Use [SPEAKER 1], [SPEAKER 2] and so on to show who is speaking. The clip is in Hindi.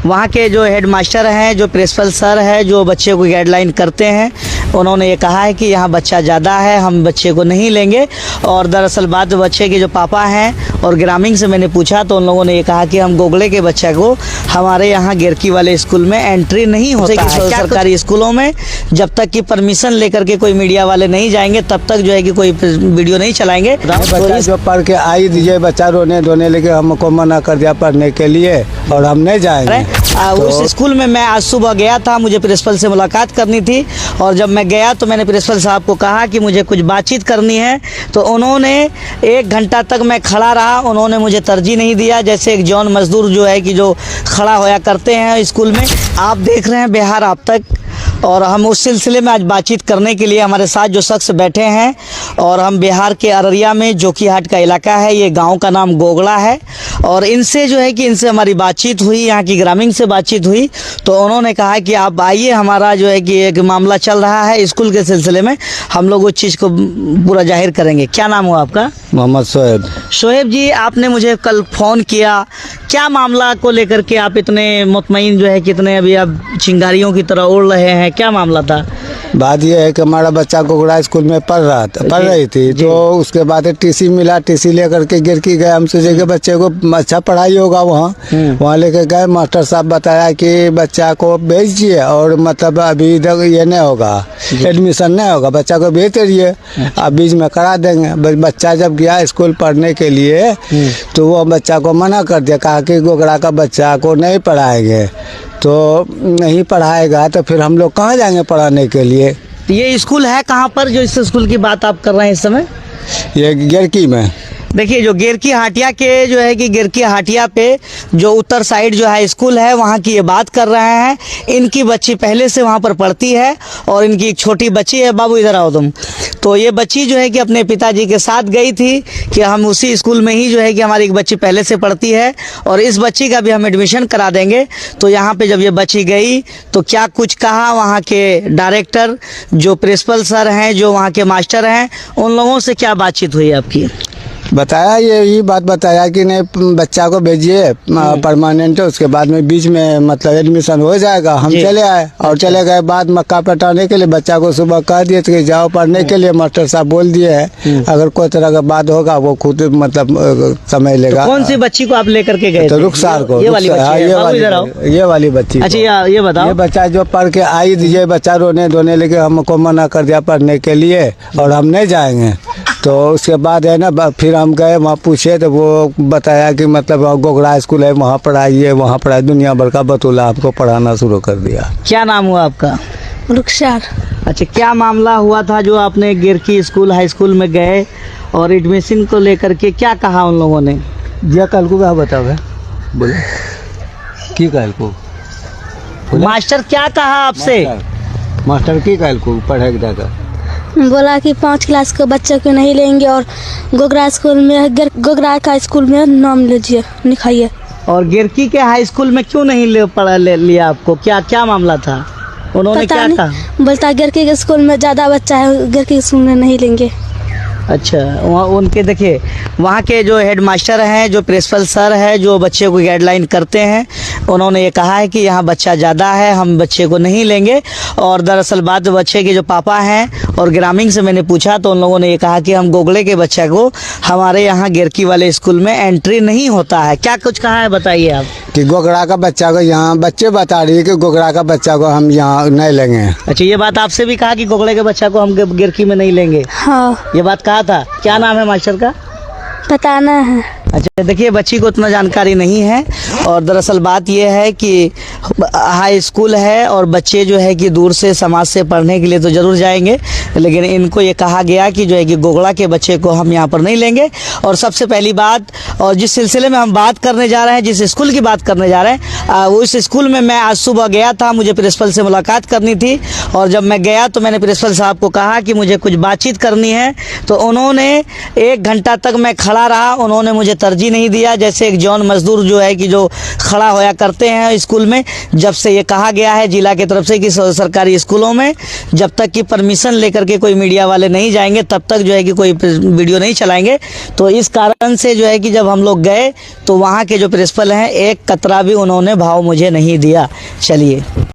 [SPEAKER 1] वहाँ के जो हेड मास्टर हैं, जो प्रिंसिपल सर है, जो बच्चे को गाइडलाइन करते हैं, उन्होंने ये कहा है कि यहाँ बच्चा ज़्यादा है, हम बच्चे को नहीं लेंगे। और दरअसल बात बच्चे के जो पापा हैं और ग्रामीण से मैंने पूछा तो उन लोगों ने ये कहा कि हम गोगले के बच्चे को हमारे यहाँ गेरकी वाले स्कूल में एंट्री नहीं होता है। सरकारी स्कूलों में जब तक कि परमिशन लेकर के कोई मीडिया वाले नहीं जाएंगे तब तक जो है कि कोई वीडियो नहीं चलाएंगे।
[SPEAKER 2] बच्चा जो पढ़ के आई दीजिए, बच्चा रोने धोने लेके हमको मना कर दिया पढ़ने के लिए और हम नहीं जाएंगे।
[SPEAKER 1] उस स्कूल में मैं आज सुबह गया था, मुझे प्रिंसिपल से मुलाकात करनी थी और जब मैं गया तो मैंने प्रिंसिपल साहब को कहा कि मुझे कुछ बातचीत करनी है, तो उन्होंने 1 घंटा तक मैं खड़ा रहा, उन्होंने मुझे तरजीह नहीं दिया। जैसे एक जॉन मजदूर जो है कि जो खड़ा होया करते हैं स्कूल में। आप देख रहे हैं बिहार आप तक, और हम उस सिलसिले में आज बातचीत करने के लिए हमारे साथ जो शख्स बैठे हैं, और हम बिहार के अररिया में जोकीहाट का इलाका है, ये गांव का नाम गोगला है। और इनसे जो है कि इनसे हमारी बातचीत हुई, यहाँ की ग्रामीण से बातचीत हुई, तो उन्होंने कहा कि आप आइए, हमारा जो है कि एक मामला चल रहा है स्कूल के सिलसिले में, हम लोग उस चीज़ को पूरा जाहिर करेंगे। क्या नाम हुआ आपका?
[SPEAKER 2] मोहम्मद शोएब।
[SPEAKER 1] शोएब जी, आपने मुझे कल फ़ोन किया, क्या मामला को लेकर के आप इतने मुतमईन जो है कितने अभी आप चिंगारियों की तरह उड़ रहे हैं, क्या मामला था?
[SPEAKER 2] बात यह है कि हमारा बच्चा गोगड़ा स्कूल में पढ़ रही थी, तो उसके बाद टीसी मिला, टीसी लेकर के गिरकी गए। हम सोचे कि बच्चे को अच्छा पढ़ाई होगा वहाँ लेकर गए। मास्टर साहब बताया कि बच्चा को भेजिए, और मतलब अभी तक ये नहीं होगा, एडमिशन नहीं होगा, बच्चा को भेज दीजिए, अब बीच में करा देंगे। बच्चा जब गया स्कूल पढ़ने के लिए तो वो बच्चा को मना कर दिया, कहा कि गोगड़ा का बच्चा को नहीं पढ़ाएंगे। तो नहीं पढ़ाएगा तो फिर हम लोग कहाँ जाएंगे पढ़ाने के लिए।
[SPEAKER 1] ये स्कूल है कहाँ पर, जो इस स्कूल की बात आप कर रहे हैं इस समय?
[SPEAKER 2] ये गेरकी में।
[SPEAKER 1] देखिए, जो गेरकी हाटिया के जो है कि गेरकी हाटिया पे जो उत्तर साइड जो है स्कूल है, वहाँ की ये बात कर रहे हैं। इनकी बच्ची पहले से वहाँ पर पढ़ती है और इनकी एक छोटी बच्ची है। बाबू इधर आओ तुम। तो ये बच्ची जो है कि अपने पिताजी के साथ गई थी कि हम उसी स्कूल में ही जो है कि हमारी एक बच्ची पहले से पढ़ती है और इस बच्ची का भी हम एडमिशन करा देंगे। तो यहाँ पे जब ये बच्ची गई तो क्या कुछ कहा वहाँ के डायरेक्टर, जो प्रिंसिपल सर हैं, जो वहाँ के मास्टर हैं, उन लोगों से क्या बातचीत हुई आपकी?
[SPEAKER 2] बताया यही बात बताया कि नहीं बच्चा को भेजिए परमानेंट, उसके बाद में बीच में मतलब एडमिशन हो जाएगा। हम चले आए और चले गए। बाद मक्का पटाने के लिए बच्चा को सुबह कह दिए कि जाओ पढ़ने के लिए। मास्टर साहब बोल दिए हैं अगर कोई तरह का बात होगा वो खुद मतलब समय लेगा।
[SPEAKER 1] तो कौन सी बच्ची को आप लेकर के गए?
[SPEAKER 2] तो रुखसार को।
[SPEAKER 1] ये वाली
[SPEAKER 2] बच्ची।
[SPEAKER 1] अच्छा, ये बताओ।
[SPEAKER 2] ये बच्चा जो पढ़ के आई दीजिए, बच्चा रोने धोने लेके हमको मना कर दिया पढ़ने के लिए और हम नहीं जाएंगे। तो उसके बाद है ना, फिर हम गए वहाँ पूछे तो वो बताया कि मतलब गोगड़ा स्कूल है, वहाँ पढ़ाइए, वहाँ पढ़ाई। दुनिया भर का बतूला आपको पढ़ाना शुरू कर दिया।
[SPEAKER 1] क्या नाम हुआ आपका?
[SPEAKER 3] रुखसार।
[SPEAKER 1] अच्छा, क्या मामला हुआ था जो आपने गेरकी स्कूल हाई स्कूल में गए और एडमिशन को लेकर के क्या कहा उन लोगों ने?
[SPEAKER 2] दिया कल को क्या बताओ बोले की कल को
[SPEAKER 1] मास्टर क्या कहा आपसे?
[SPEAKER 2] मास्टर की कल को पढ़ेगा का
[SPEAKER 3] बोला कि 5 क्लास के बच्चे को नहीं लेंगे और गोगरा स्कूल में, गोगरा का स्कूल में नाम लीजिए, लिखाइए।
[SPEAKER 1] और गिरकी के हाई स्कूल में क्यों नहीं लिया आपको? क्या मामला था? उन्होंने क्या कहा?
[SPEAKER 3] बोलता गिरकी के स्कूल में ज़्यादा बच्चा है, गिरकी के स्कूल में नहीं लेंगे।
[SPEAKER 1] अच्छा, वहाँ उनके देखिए वहाँ के जो हेड मास्टर हैं, जो प्रिंसिपल सर है, जो बच्चे को गाइडलाइन करते हैं, उन्होंने ये कहा है कि यहाँ बच्चा ज़्यादा है, हम बच्चे को नहीं लेंगे। और दरअसल बात बच्चे के जो पापा हैं और ग्रामीण से मैंने पूछा तो उन लोगों ने ये कहा कि हम गोगले के बच्चे को हमारे यहाँ गेरकी वाले स्कूल में एंट्री नहीं होता है। क्या कुछ कहा है बताइए आप?
[SPEAKER 2] कि गोगड़ा का बच्चा को यहाँ बच्चे बता रही है कि गोगड़ा का बच्चा को हम यहाँ नहीं लेंगे।
[SPEAKER 1] अच्छा, ये बात आपसे भी कहा कि गोगले के बच्चा को हम गेरकी में नहीं लेंगे?
[SPEAKER 3] हाँ,
[SPEAKER 1] ये बात कहा था। क्या नाम है मास्टर का?
[SPEAKER 3] पता ना है।
[SPEAKER 1] अच्छा, देखिए बच्ची को उतना जानकारी नहीं है और दरअसल बात यह है कि हाई स्कूल है और बच्चे जो है कि दूर से समाज से पढ़ने के लिए तो ज़रूर जाएंगे, लेकिन इनको ये कहा गया कि जो है कि गोगड़ा के बच्चे को हम यहाँ पर नहीं लेंगे। और सबसे पहली बात, और जिस सिलसिले में हम बात करने जा रहे हैं, जिस स्कूल की बात करने जा रहे हैं, उस स्कूल में मैं आज सुबह गया था, मुझे प्रिंसिपल से मुलाकात करनी थी और जब मैं गया तो मैंने प्रिंसिपल साहब को कहा कि मुझे कुछ बातचीत करनी है। तो उन्होंने 1 घंटा तक मैं खड़ा रहा, उन्होंने मुझे तरजीह नहीं दिया। जैसे एक जॉन मजदूर जो है कि जो खड़ा होया करते हैं स्कूल में, जब से ये कहा गया है जिला की तरफ से कि सरकारी स्कूलों में जब तक कि परमिशन लेकर के कोई मीडिया वाले नहीं जाएंगे तब तक जो है कि कोई वीडियो नहीं चलाएंगे। तो इस कारण से जो है कि जब हम लोग गए तो वहाँ के जो प्रिंसिपल हैं एक कतरा भी उन्होंने भाव मुझे नहीं दिया। चलिए।